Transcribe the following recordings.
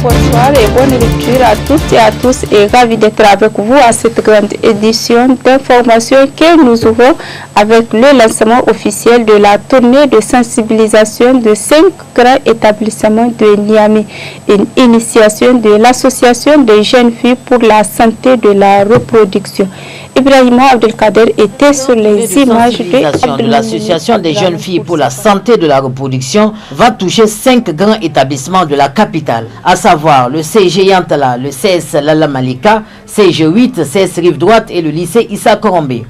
bonsoir et bonne lecture à toutes et à tous et ravi d'être avec vous à cette grande édition d'information que nous ouvrons avec le lancement officiel de la tournée de sensibilisation de 5 grands établissements de Niamey, une initiation de l'association des jeunes filles pour la santé de la reproduction. Ibrahima Abdelkader était sur les images de l'association des jeunes filles pour la santé de la reproduction va toucher 5 grands établissements de la capitale, à savoir le CG Yantala, le CS Lala Malika, CG 8, CS Rive Droite et le lycée Issa Korombe.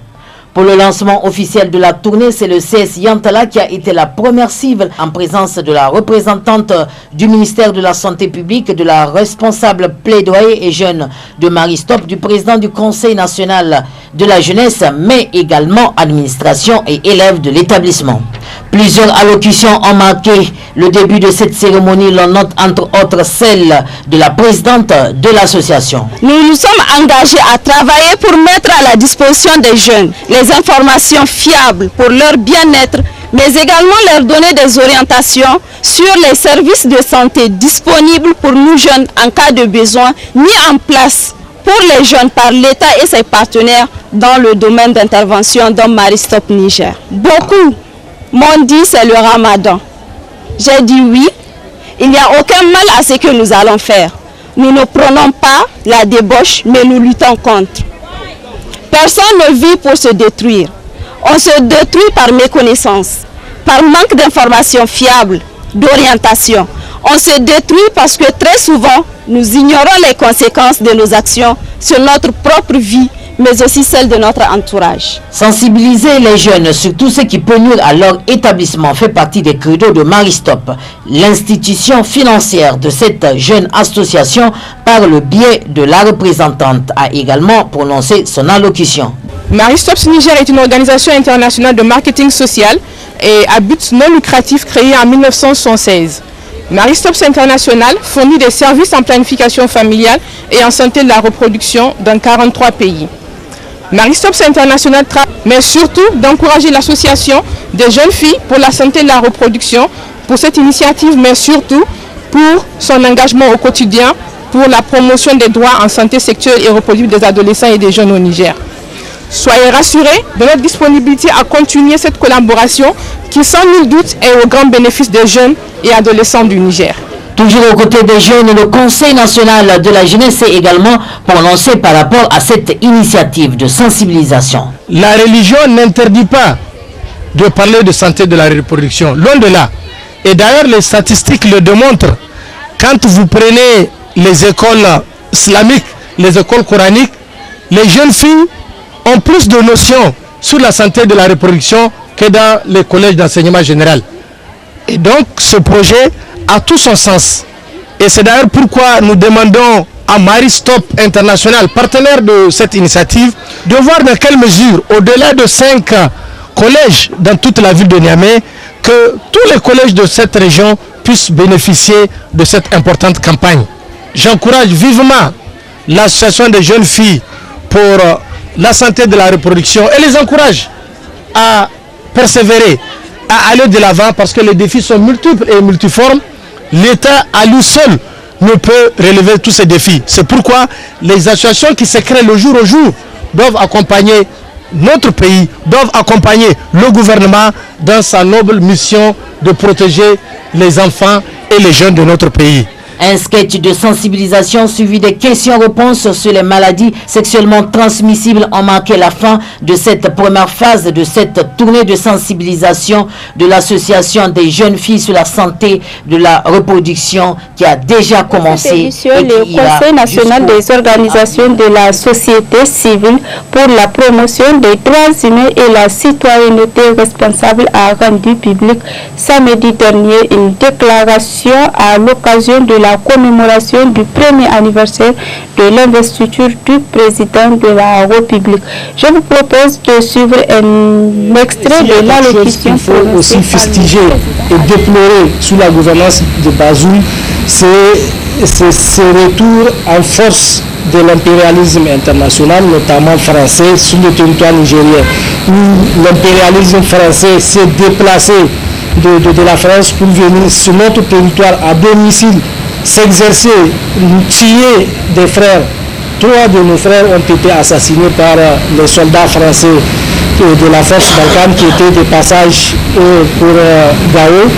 Pour le lancement officiel de la tournée, c'est le CS Yantala qui a été la première cible en présence de la représentante du ministère de la Santé publique, de la responsable plaidoyer et jeune de Maristop, du président du Conseil national de la jeunesse, mais également administration et élèves de l'établissement. Plusieurs allocutions ont marqué le début de cette cérémonie. L'on note entre autres celle de la présidente de l'association. Nous nous sommes engagés à travailler pour mettre à la disposition des jeunes les informations fiables pour leur bien-être, mais également leur donner des orientations sur les services de santé disponibles pour nous jeunes en cas de besoin, mis en place pour les jeunes par l'État et ses partenaires dans le domaine d'intervention dans Maristop Niger. Beaucoup m'ont dit c'est le Ramadan. J'ai dit oui, il n'y a aucun mal à ce que nous allons faire. Nous ne prenons pas la débauche, mais nous luttons contre. Personne ne vit pour se détruire. On se détruit par méconnaissance, par manque d'informations fiables, d'orientation. On se détruit parce que très souvent, nous ignorons les conséquences de nos actions sur notre propre vie, mais aussi celle de notre entourage. Sensibiliser les jeunes sur tout ce qui peut nuire à leur établissement fait partie des credos de Maristop, l'institution financière de cette jeune association. Par le biais de la représentante, a également prononcé son allocution. Maristop Niger est une organisation internationale de marketing social et à but non lucratif créée en 1976. Maristop International fournit des services en planification familiale et en santé de la reproduction dans 43 pays. Maristop International travaille, mais surtout d'encourager l'association des jeunes filles pour la santé de la reproduction, pour cette initiative, mais surtout pour son engagement au quotidien pour la promotion des droits en santé sexuelle et reproductive des adolescents et des jeunes au Niger. Soyez rassurés de notre disponibilité à continuer cette collaboration qui, sans nul doute, est au grand bénéfice des jeunes et adolescents du Niger. Toujours aux côtés des jeunes, le Conseil national de la jeunesse s'est également prononcé par rapport à cette initiative de sensibilisation. La religion n'interdit pas de parler de santé de la reproduction, loin de là. Et d'ailleurs, les statistiques le démontrent. Quand vous prenez les écoles islamiques, les écoles coraniques, les jeunes filles ont plus de notions sur la santé de la reproduction que dans les collèges d'enseignement général. Et donc, ce projet a tout son sens. Et c'est d'ailleurs pourquoi nous demandons à Maristop International, partenaire de cette initiative, de voir dans quelle mesure, au-delà de 5 collèges dans toute la ville de Niamey, que tous les collèges de cette région puissent bénéficier de cette importante campagne. J'encourage vivement l'association des jeunes filles pour la santé de la reproduction et les encourage à persévérer, à aller de l'avant parce que les défis sont multiples et multiformes. L'État à lui seul ne peut relever tous ces défis. C'est pourquoi les associations qui se créent le jour au jour doivent accompagner notre pays, doivent accompagner le gouvernement dans sa noble mission de protéger les enfants et les jeunes de notre pays. Un sketch de sensibilisation suivi des questions-réponses sur les maladies sexuellement transmissibles ont marqué la fin de cette première phase de cette tournée de sensibilisation de l'association des jeunes filles sur la santé de la reproduction qui a déjà commencé. Le Conseil national des organisations de la société civile pour la promotion des droits humains et la citoyenneté responsable a rendu public samedi dernier une déclaration à l'occasion de la commémoration du premier anniversaire de l'investiture du président de la République. Je vous propose de suivre un extrait de l'allocution. Il faut aussi fustiger et déplorer sous la gouvernance de Bazoum, c'est ce retour en force de l'impérialisme international, notamment français, sur le territoire nigérien, où l'impérialisme français s'est déplacé de la France pour venir sur notre territoire à domicile s'exercer, tuer des frères. 3 de nos frères ont été assassinés par les soldats français de la force Balkane qui étaient de passage pour Gao.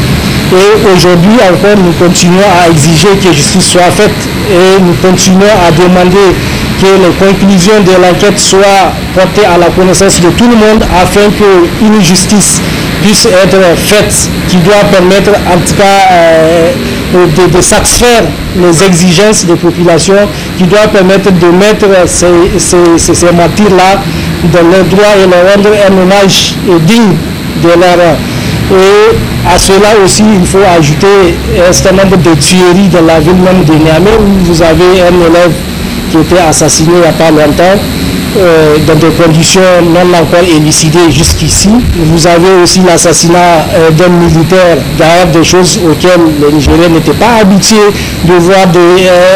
Et aujourd'hui encore, nous continuons à exiger que justice soit faite et nous continuons à demander que les conclusions de l'enquête soient portées à la connaissance de tout le monde afin qu'une justice puisse être faite qui doit permettre en tout cas de satisfaire les exigences des populations, qui doit permettre de mettre ces martyrs-là dans leurs droits et leur rendre un hommage digne de leur. Et à cela aussi, il faut ajouter un certain nombre de tueries dans la ville même de Niamey où vous avez un élève qui était assassiné il n'y a pas longtemps dans des conditions non encore élucidées jusqu'ici. Vous avez aussi l'assassinat d'un militaire, d'ailleurs des choses auxquelles les Nigériens n'étaient pas habitués de voir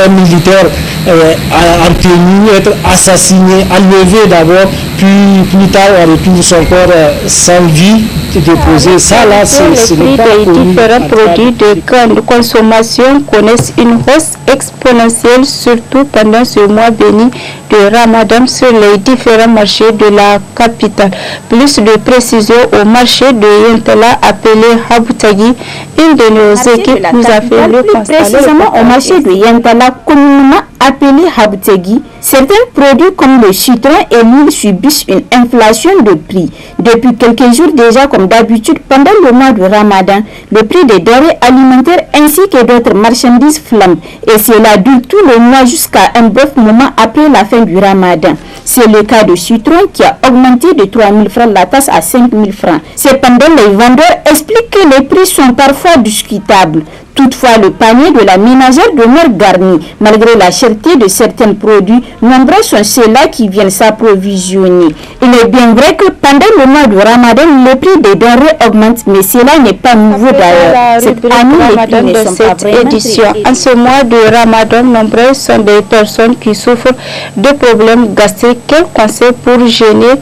un militaire en tenue être assassiné, enlevé d'abord, puis plus tard on retrouve son corps sans vie déposé. Ça là, les prix des différents produits de grande consommation connaissent une hausse exponentielle, surtout pendant ce mois béni de Ramadan sur les différents marchés de la capitale. Plus de précision au marché de Yentala appelé Haboutagui, une de nos équipes nous a fait le constat. Précisément au marché de Yentala, communément appelé Haboutagui, certains produits comme le citron et l'huile subissent une inflation de prix. Depuis quelques jours déjà, comme d'habitude, pendant le mois de Ramadan, le prix des denrées alimentaires ainsi que d'autres marchandises flambent. Et cela dure tout le mois jusqu'à un bref moment après la fin du Ramadan. C'est le cas de citron qui a augmenté de 3 000 francs la tasse à 5 000 francs. Cependant, les vendeurs expliquent que les prix sont parfois discutables. Toutefois, le panier de la ménagère demeure garni. Malgré la cherté de certains produits, nombreux sont ceux-là qui viennent s'approvisionner. Il est bien vrai que pendant le mois de Ramadan, le prix des denrées augmente, mais cela n'est pas nouveau d'ailleurs. Cette année, les prix ne sont pas vraiment édition. En ce mois de Ramadan, nombreuses sont des personnes qui souffrent de problèmes gastriques. Quel conseil pour jeûner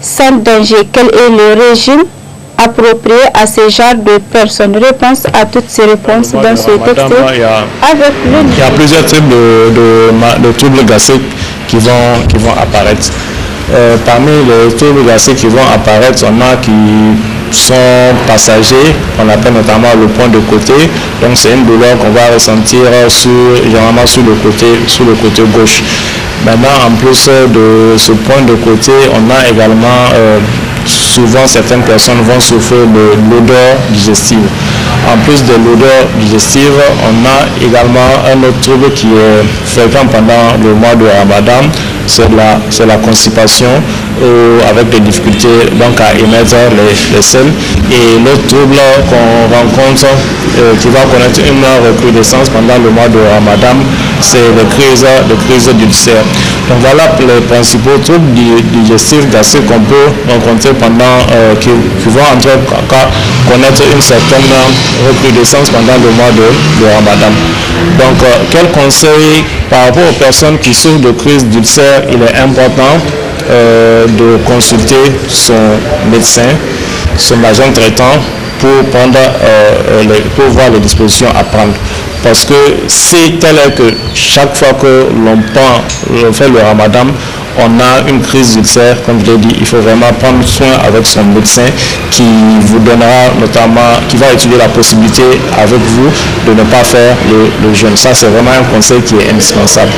sans danger? Quel est le régime approprié à ce genre de personnes? Réponse à toutes ces réponses dans ce texte. Il y a plusieurs types de troubles gastriques qui vont apparaître. Parmi les troubles gastriques qui vont apparaître, on a qui sont passagers, on appelle notamment le point de côté. Donc c'est une douleur qu'on va ressentir généralement sur le côté gauche. Maintenant, en plus de ce point de côté, on a également souvent certaines personnes vont souffrir de l'odeur digestive. En plus de l'odeur digestive, on a également un autre trouble qui est fréquent pendant le mois de Ramadan, c'est la constipation avec des difficultés donc à émettre les selles. Et l'autre trouble qu'on rencontre qui va connaître une recrudescence pendant le mois de Ramadan, c'est les crises d'ulcères. Donc voilà les principaux troubles digestifs gastriques qu'on peut rencontrer pendant qui vont en tout cas connaître une certaine recrudescence pendant le mois de Ramadan. Donc quel conseil par rapport aux personnes qui souffrent de crise d'ulcères? Il est important de consulter son médecin, son agent traitant pour pour voir les dispositions à prendre. Parce que c'est tel que chaque fois que l'on fait le Ramadan, on a une crise d'ulcère, comme je l'ai dit, il faut vraiment prendre soin avec son médecin qui vous donnera notamment, qui va étudier la possibilité avec vous de ne pas faire le jeûne. Ça, c'est vraiment un conseil qui est indispensable.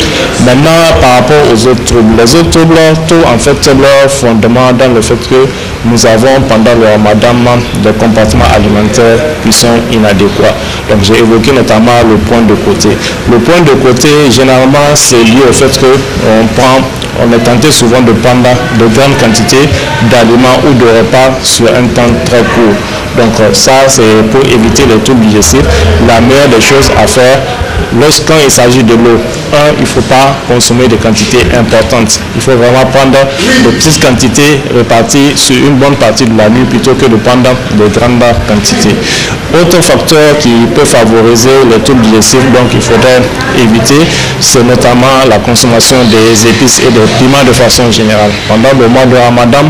Maintenant, par rapport aux autres troubles, les autres troubles, tout en fait leur fondement dans le fait que nous avons pendant le Ramadan des comportements alimentaires qui sont inadéquats. Donc j'ai évoqué notamment le point de côté. Le point de côté, généralement, c'est lié au fait qu'on est tenté souvent de prendre de grandes quantités d'aliments ou de repas sur un temps très court. Donc ça, c'est pour éviter les troubles digestifs. La meilleure des choses à faire, lorsqu'il s'agit de l'eau, il ne faut pas consommer des quantités importantes. Il faut vraiment prendre de petites quantités réparties sur une bonne partie de la nuit plutôt que de prendre de grandes quantités. Autre facteur qui peut favoriser les troubles digestifs, donc il faudrait éviter, c'est notamment la consommation des épices et des piments de façon générale. Pendant le mois de Ramadan,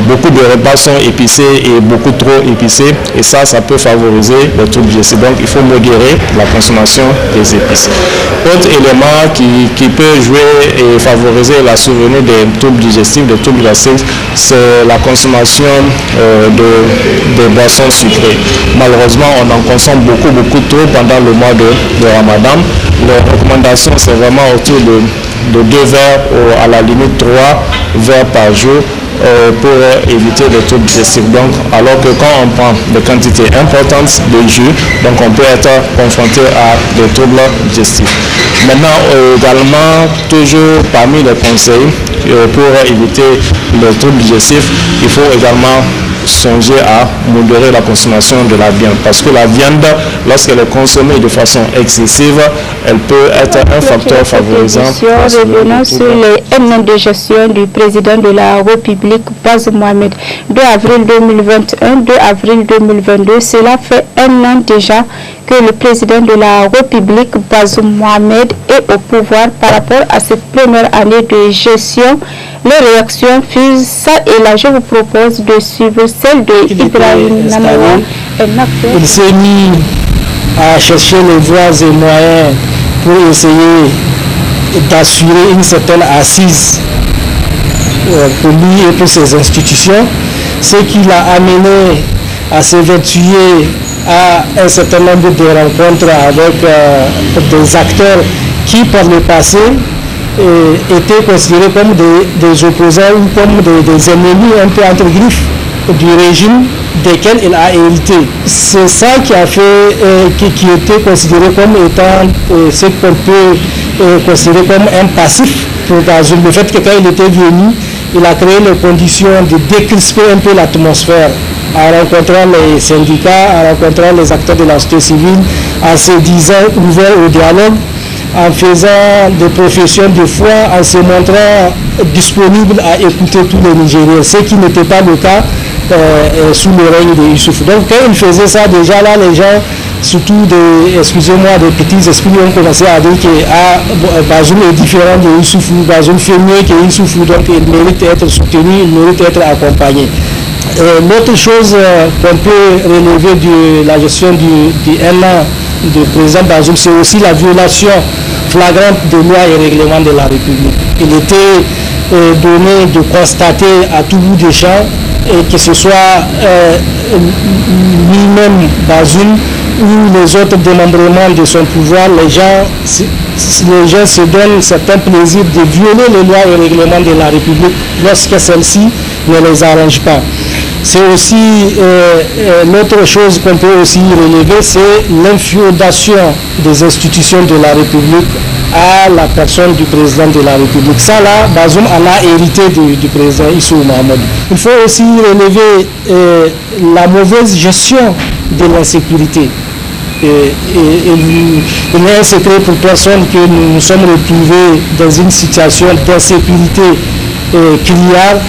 beaucoup de repas sont épicés et beaucoup trop épicés, et ça peut favoriser les troubles digestifs. Donc il faut modérer la consommation des épices. Autre élément qui peut jouer et favoriser la survenue des troubles digestifs, des troubles gastriques, c'est la consommation de boissons sucrées. Malheureusement, on en consomme beaucoup trop pendant le mois de Ramadan. Les recommandations, c'est vraiment autour de 2 verres ou à la limite 3 verres par jour pour éviter les troubles digestifs. Donc, alors que quand on prend des quantités importantes de jus, donc on peut être confronté à des troubles digestifs. Maintenant, également, toujours parmi les conseils pour éviter les troubles digestifs, il faut également songer à modérer la consommation de la viande, parce que la viande, lorsqu'elle est consommée de façon excessive, elle peut être un facteur favorisant. Revenons sur les 1 an de gestion du président de la République, Bazoum Mohamed. 2 avril 2021, 2 avril 2022, cela fait 1 an déjà que le président de la République, Bazoum Mohamed, est au pouvoir. Par rapport à cette première année de gestion, les réactions fusent ça et là je vous propose de suivre celle de Ibrahim Namawa. Il s'est mis à chercher les voies et moyens pour essayer d'assurer une certaine assise pour lui et pour ses institutions, ce qui l'a amené à s'évertuer à un certain nombre de rencontres avec des acteurs qui par le passé étaient considérés comme des opposants ou comme des ennemis un peu entre griffes du régime desquels il a hérité. C'est ça qui a fait, qui était considéré comme étant ce qu'on peut considérer comme un passif pour Bazoum. Le fait que quand il était venu, il a créé les conditions de décrisper un peu l'atmosphère en rencontrant les syndicats, en rencontrant les acteurs de la société civile, en se disant ouvert au dialogue, en faisant des professions de foi, en se montrant disponible à écouter tous les Nigériens, ce qui n'était pas le cas sous le règne de Youssouf. Donc quand il faisait ça, déjà là, les gens, surtout des petits esprits, ont commencé à dire que Bazoum est différent de Youssouf, Bazoum fait mieux que Youssouf, donc il mérite d'être soutenu, il mérite d'être accompagné. L'autre chose qu'on peut relever de la gestion du 1 an du président Bazoum, c'est aussi la violation flagrante des lois et règlements de la République. Il était donné de constater à tout bout des champs, et que ce soit lui-même Bazoum ou les autres démembrements de son pouvoir, les gens se donnent certains plaisirs de violer les lois et règlements de la République lorsque celles-ci ne les arrangent pas. C'est aussi l'autre chose qu'on peut aussi relever, c'est l'inféodation des institutions de la République à la personne du président de la République. Ça là, Bazoum en a hérité du président Issou Mohamed. Il faut aussi relever la mauvaise gestion de l'insécurité. Il n'est un secret pour personne que nous nous sommes retrouvés dans une situation d'insécurité criarde,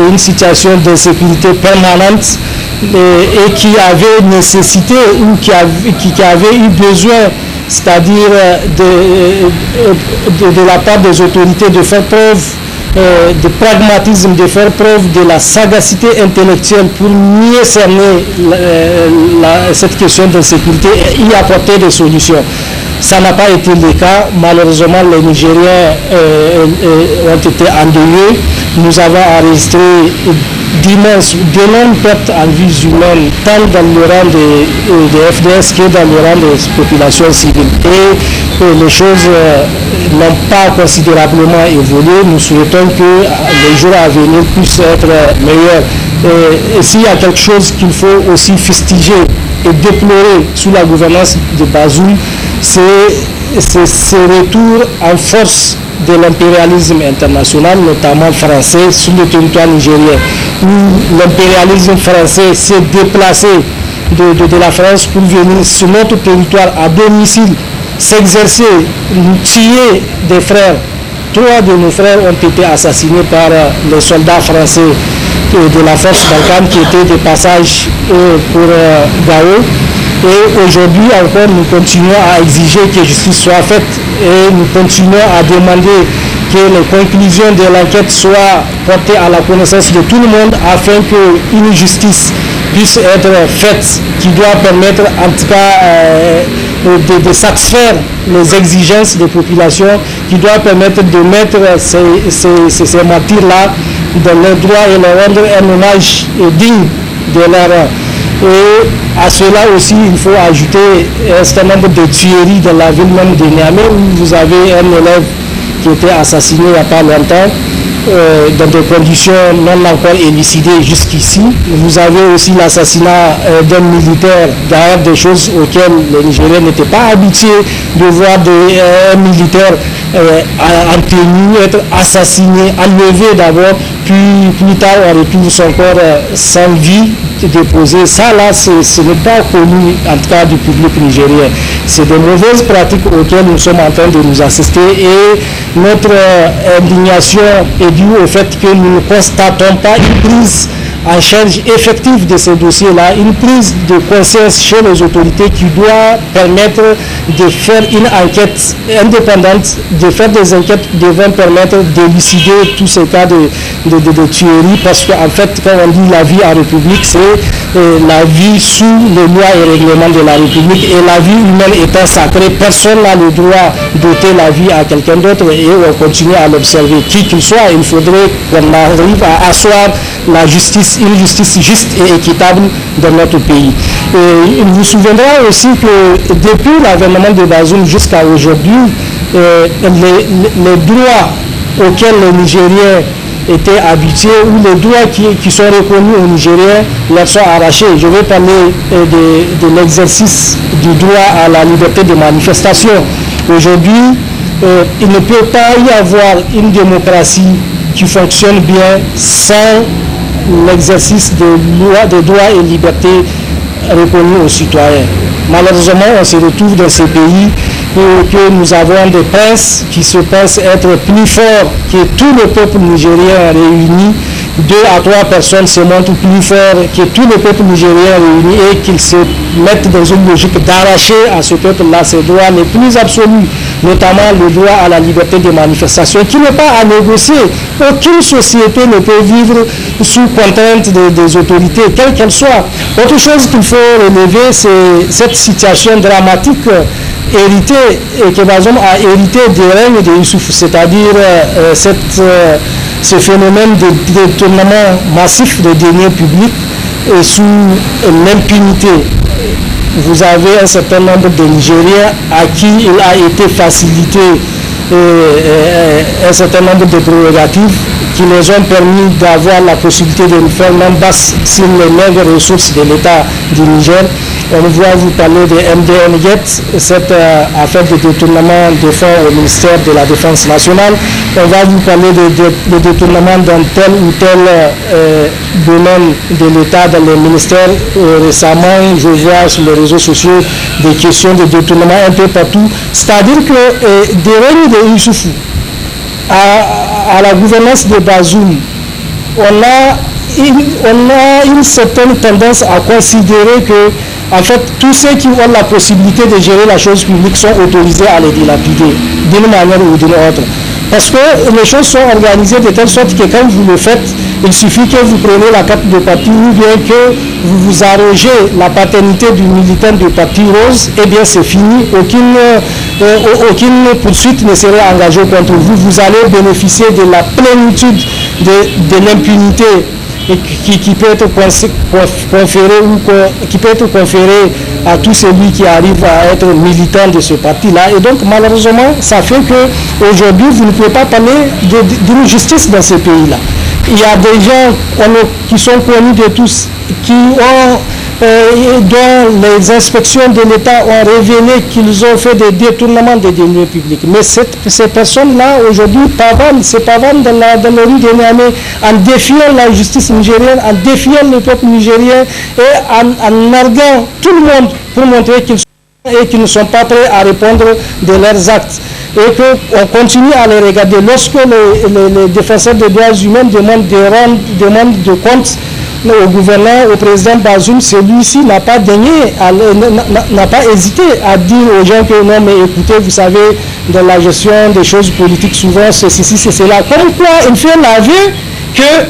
une situation d'insécurité permanente et qui avait nécessité ou qui avait eu besoin, c'est-à-dire de la part des autorités de faire preuve de pragmatisme, de faire preuve de la sagacité intellectuelle pour mieux cerner cette question d'insécurité et y apporter des solutions. Ça n'a pas été le cas. Malheureusement, les Nigériens ont été endeuillés. Nous avons enregistré d'énormes pertes en vies humaines, tant dans le rang des FDS que dans le rang des populations civiles. Et les choses n'ont pas considérablement évolué. Nous souhaitons que les jours à venir puissent être meilleurs. Et s'il y a quelque chose qu'il faut aussi fustiger et déplorer sous la gouvernance de Bazoum, c'est ce retour en force de l'impérialisme international, notamment français, sur le territoire nigérien, où l'impérialisme français s'est déplacé de la France pour venir sur notre territoire à domicile s'exercer, tuer des frères. 3 de nos frères ont été assassinés par les soldats français de la force Barkhane qui étaient de passage pour Gao. Et aujourd'hui encore, nous continuons à exiger que justice soit faite et nous continuons à demander que les conclusions de l'enquête soient portées à la connaissance de tout le monde afin qu'une justice puisse être faite qui doit permettre en tout cas de satisfaire les exigences des populations, qui doit permettre de mettre ces martyrs-là dans leurs droits et leur rendre un hommage digne de leur. Et à cela aussi, il faut ajouter un certain nombre de tueries dans la ville même de Niamey où vous avez un élève qui était assassiné il n'y a pas longtemps dans des conditions non encore élucidées jusqu'ici. Vous avez aussi l'assassinat d'un militaire, d'ailleurs des choses auxquelles les Nigériens n'étaient pas habitués de voir un militaire en tenue être assassiné, enlevé d'abord, puis plus tard on retrouve son corps sans vie déposé. Ça là, ce n'est pas connu en tout cas du public nigérien. C'est de mauvaises pratiques auxquelles nous sommes en train de nous assister et notre indignation est due au fait que nous ne constatons pas une prise en charge effective de ces dossiers-là, une prise de conscience chez les autorités qui doit permettre de faire une enquête indépendante, de faire des enquêtes devant permettre d'élucider tous ces cas de tuerie, parce qu'en fait, quand on dit la vie en République, c'est la vie sous les lois et règlements de la République, et la vie humaine étant sacrée, personne n'a le droit d'ôter la vie à quelqu'un d'autre et on continue à l'observer. Qui qu'il soit, il faudrait qu'on arrive à asseoir la justice, une justice juste et équitable dans notre pays. Et il vous souviendra aussi que depuis l'avènement de Bazoum jusqu'à aujourd'hui, les droits auxquels les Nigériens étaient habitués ou les droits qui sont reconnus aux Nigériens leur sont arrachés. Je vais parler de l'exercice du droit à la liberté de manifestation. Aujourd'hui, il ne peut pas y avoir une démocratie qui fonctionne bien sans l'exercice des droits et libertés reconnus aux citoyens. Malheureusement, on se retrouve dans ces pays que nous avons des princes qui se pensent être plus forts que tout le peuple nigérien réuni. 2 à 3 personnes se montrent plus forts que tout le peuple nigérien réuni et qu'ils se mettent dans une logique d'arracher à ce peuple-là ses droits les plus absolus, notamment le droit à la liberté de manifestation, qui n'est pas à négocier. Aucune société ne peut vivre sous contrainte des autorités, quelles qu'elles soient. Autre chose qu'il faut relever, c'est cette situation dramatique héritée, et que Bazoum a hérité du règne de Youssouf, c'est-à-dire ce phénomène de détournement massif des deniers publics sous l'impunité. Vous avez un certain nombre de Nigériens à qui il a été facilité un certain nombre de prérogatives qui les ont permis d'avoir la possibilité de faire main basse sur les maigres ressources de l'État du Niger. On va vous parler de MDN-GET, cette affaire de détournement de fonds au ministère de la Défense nationale. On va vous parler de détournement dans tel ou tel domaine de l'État, dans les ministères. Récemment, je vois sur les réseaux sociaux des questions de détournement un peu partout. C'est-à-dire que des règnes de Youssoufou à la gouvernance de Bazoum, on a une certaine tendance à considérer que en fait, tous ceux qui ont la possibilité de gérer la chose publique sont autorisés à les dilapider d'une manière ou d'une autre. Parce que les choses sont organisées de telle sorte que quand vous le faites, il suffit que vous preniez la carte de parti ou bien que vous vous arrogez la paternité du militant du parti rose, eh bien c'est fini. Aucune poursuite ne serait engagée contre vous. Vous allez bénéficier de la plénitude de l'impunité qui peut être conféré ou qui peut être conféré à tout celui qui arrive à être militant de ce parti-là. Et donc malheureusement, ça fait qu'aujourd'hui, vous ne pouvez pas parler d'une justice dans ce pays-là. Il y a des gens qui sont connus de tous, dont les inspections de l'État ont révélé qu'ils ont fait des détournements des deniers publics. Mais ces personnes-là, aujourd'hui, se pavane dans les rues de Niamey en défiant la justice nigérienne, en défiant le peuple nigérien et en narguant tout le monde pour montrer qu'ils Et qui ne sont pas prêts à répondre de leurs actes. Et qu'on continue à les regarder. Lorsque les défenseurs des droits humains demandent de compte au gouverneur, au président Bazoum, celui-ci n'a pas hésité à dire aux gens que non, mais écoutez, vous savez, dans la gestion des choses politiques, souvent, ceci, c'est cela. Comme quoi, il fait l'aveu que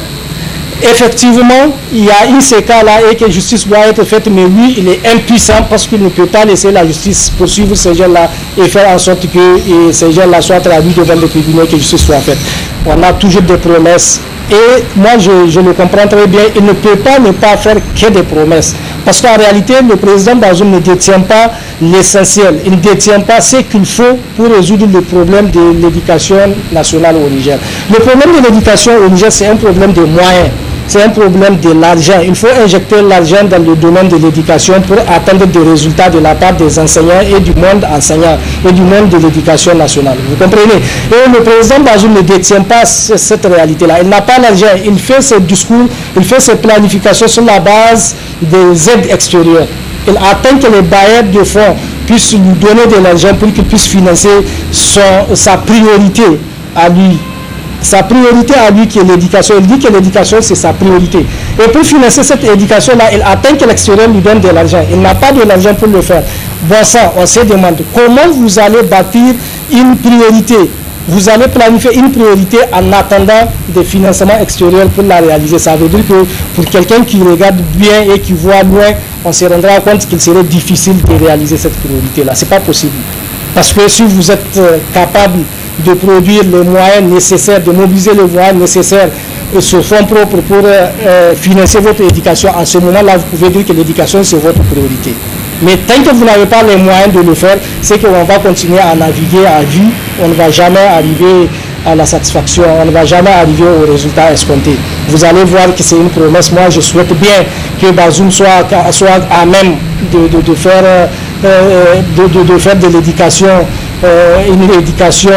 effectivement, il y a eu ces cas-là et que justice doit être faite, mais lui, il est impuissant parce qu'il ne peut pas laisser la justice poursuivre ces gens-là et faire en sorte que ces gens-là soient traduits devant les tribunaux et que justice soit faite. On a toujours des promesses. Et moi, je le comprends très bien, il ne peut pas ne pas faire que des promesses. Parce qu'en réalité, le président Bazoum ne détient pas l'essentiel. Il ne détient pas ce qu'il faut pour résoudre le problème de l'éducation nationale au Niger. Le problème de l'éducation au Niger, c'est un problème de moyens. C'est un problème de l'argent. Il faut injecter l'argent dans le domaine de l'éducation pour atteindre des résultats de la part des enseignants et du monde enseignant et du monde de l'éducation nationale. Vous comprenez? Et le président Bazoum ne détient pas cette réalité-là. Il n'a pas l'argent. Il fait ses discours, il fait ses planifications sur la base des aides extérieures. Il attend que les bailleurs de fonds puissent lui donner de l'argent pour qu'il puisse financer sa priorité à lui. Sa priorité à lui qui est l'éducation. Il dit que l'éducation c'est sa priorité. Et pour financer cette éducation-là, il attend que l'extérieur lui donne de l'argent. Il n'a pas de l'argent pour le faire. Bon ça, on se demande comment vous allez bâtir une priorité. Vous allez planifier une priorité en attendant des financements extérieurs pour la réaliser. Ça veut dire que pour quelqu'un qui regarde bien et qui voit loin, on se rendra compte qu'il serait difficile de réaliser cette priorité-là. Ce n'est pas possible. Parce que si vous êtes capable de produire les moyens nécessaires, de mobiliser les moyens nécessaires sur fonds propres pour financer votre éducation, en ce moment-là, vous pouvez dire que l'éducation, c'est votre priorité. Mais tant que vous n'avez pas les moyens de le faire, c'est qu'on va continuer à naviguer à vue, on ne va jamais arriver à la satisfaction, on ne va jamais arriver au résultat escompté. Vous allez voir que c'est une promesse. Moi, je souhaite bien que Bazoum soit à même de faire de l'éducation une éducation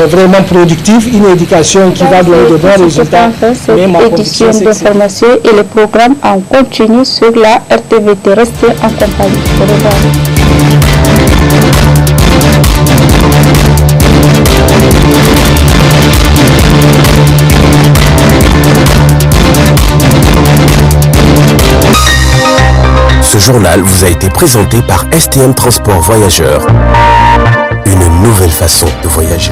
vraiment productive, une éducation qui va donner de bons résultats. Mais ma édition d'information et le programme en continu sur la RTVT. Restez en compagnie. Au revoir. Ce journal vous a été présenté par STM Transport Voyageurs. Une nouvelle façon de voyager.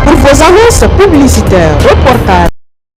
Pour vos annonces publicitaires, reportages,